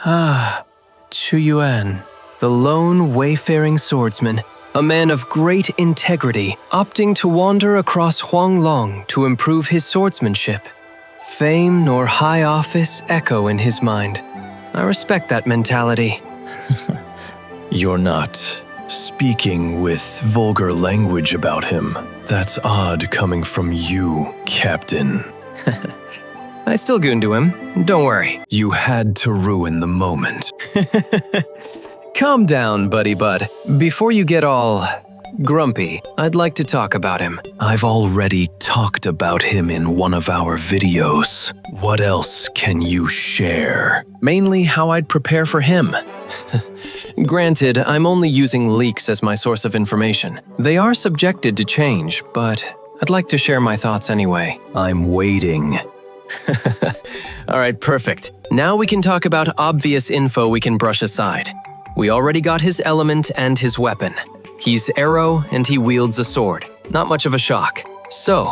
Qiuyuan, the lone wayfaring swordsman, a man of great integrity, opting to wander across Huanglong to improve his swordsmanship. Fame nor high office echo in his mind. I respect that mentality. You're not speaking with vulgar language about him. That's odd coming from you, Captain. I still goon to him, don't worry. You had to ruin the moment. Calm down, buddy bud. Before you get all grumpy, I'd like to talk about him. I've already talked about him in one of our videos. What else can you share? Mainly how I'd prepare for him. Granted, I'm only using leaks as my source of information. They are subjected to change, but I'd like to share my thoughts anyway. I'm waiting. All right, perfect. Now we can talk about obvious info we can brush aside. We already got his element and his weapon. He's arrow and he wields a sword. Not much of a shock. So,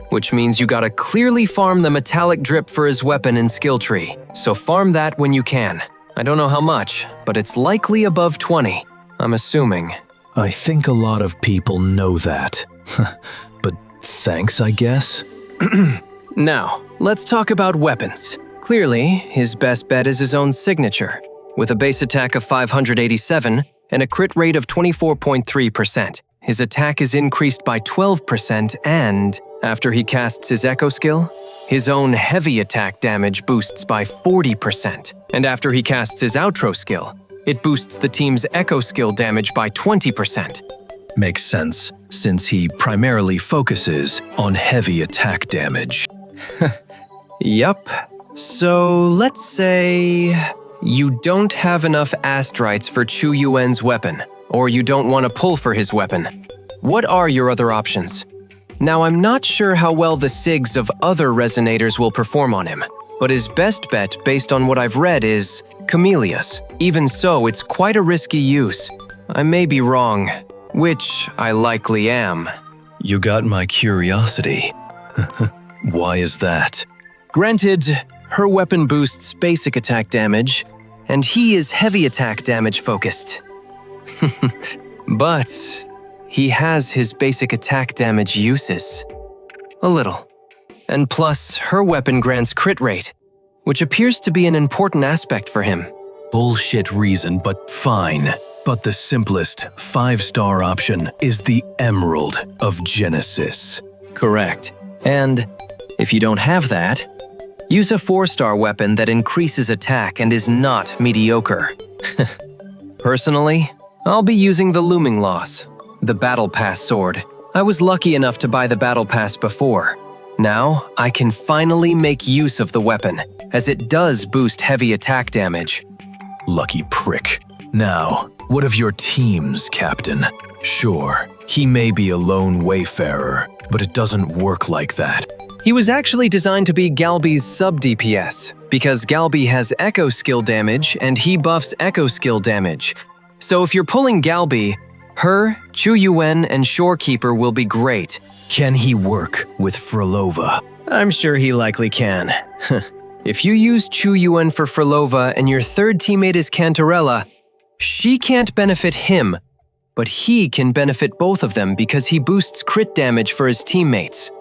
which means you gotta clearly farm the metallic drip for his weapon and skill tree. So farm that when you can. I don't know how much, but it's likely above 20. I'm assuming. I think a lot of people know that. But thanks, I guess? Now, let's talk about weapons. Clearly, his best bet is his own signature, with a base attack of 587 and a crit rate of 24.3%. His attack is increased by 12% and, after he casts his echo skill, his own heavy attack damage boosts by 40%. And after he casts his outro skill, it boosts the team's echo skill damage by 20%. Makes sense, since he primarily focuses on heavy attack damage. Yup. So let's say you don't have enough astrites for Qiuyuan's weapon, or you don't want to pull for his weapon. What are your other options? Now, I'm not sure how well the SIGs of other resonators will perform on him, but his best bet, based on what I've read, is Camellias. Even so, it's quite a risky use. I may be wrong, which I likely am. You got my curiosity. Why is that? Granted, her weapon boosts basic attack damage, and he is heavy attack damage focused. But he has his basic attack damage uses. A little. And plus, her weapon grants crit rate, which appears to be an important aspect for him. Bullshit reason, but fine. But the simplest 5-star option is the Emerald of Genesis. Correct. And if you don't have that, use a 4-star weapon that increases attack and is not mediocre. Personally, I'll be using the Looming Loss, the Battle Pass sword. I was lucky enough to buy the Battle Pass before. Now, I can finally make use of the weapon, as it does boost heavy attack damage. Lucky prick. Now, what of your teams, Captain? Sure, he may be a lone wayfarer, but it doesn't work like that. He was actually designed to be Galby's sub-DPS, because Galby has echo skill damage and he buffs echo skill damage. So if you're pulling Galby, her, Qiuyuan, and Shorekeeper will be great. Can he work with Frolova? I'm sure he likely can. If you use Qiuyuan for Frolova and your third teammate is Cantarella, she can't benefit him, but he can benefit both of them because he boosts crit damage for his teammates.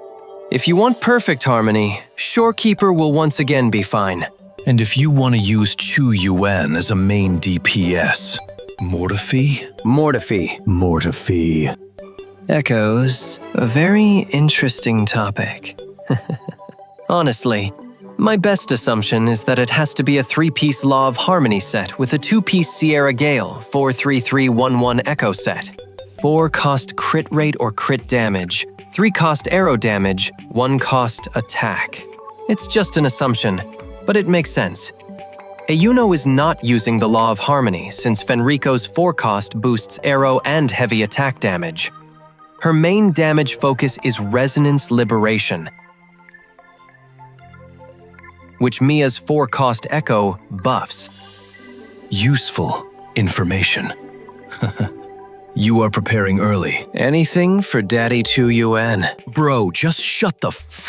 If you want perfect harmony, Shorekeeper will once again be fine. And if you want to use Qiuyuan as a main DPS, Mortify? Mortify. Echoes, a very interesting topic. Honestly, my best assumption is that it has to be a 3-piece Law of Harmony set with a 2-piece Sierra Gale 4-3-3-1-1 Echo set. 4-cost crit rate or crit damage, 3-cost arrow damage, 1-cost attack. It's just an assumption, but it makes sense. Ayuno is not using the Law of Harmony since Fenrico's 4-cost boosts arrow and heavy attack damage. Her main damage focus is Resonance Liberation, which Mia's 4-cost Echo buffs. Useful information. You are preparing early. Anything for Daddy Qiuyuan. Bro, just shut the fuck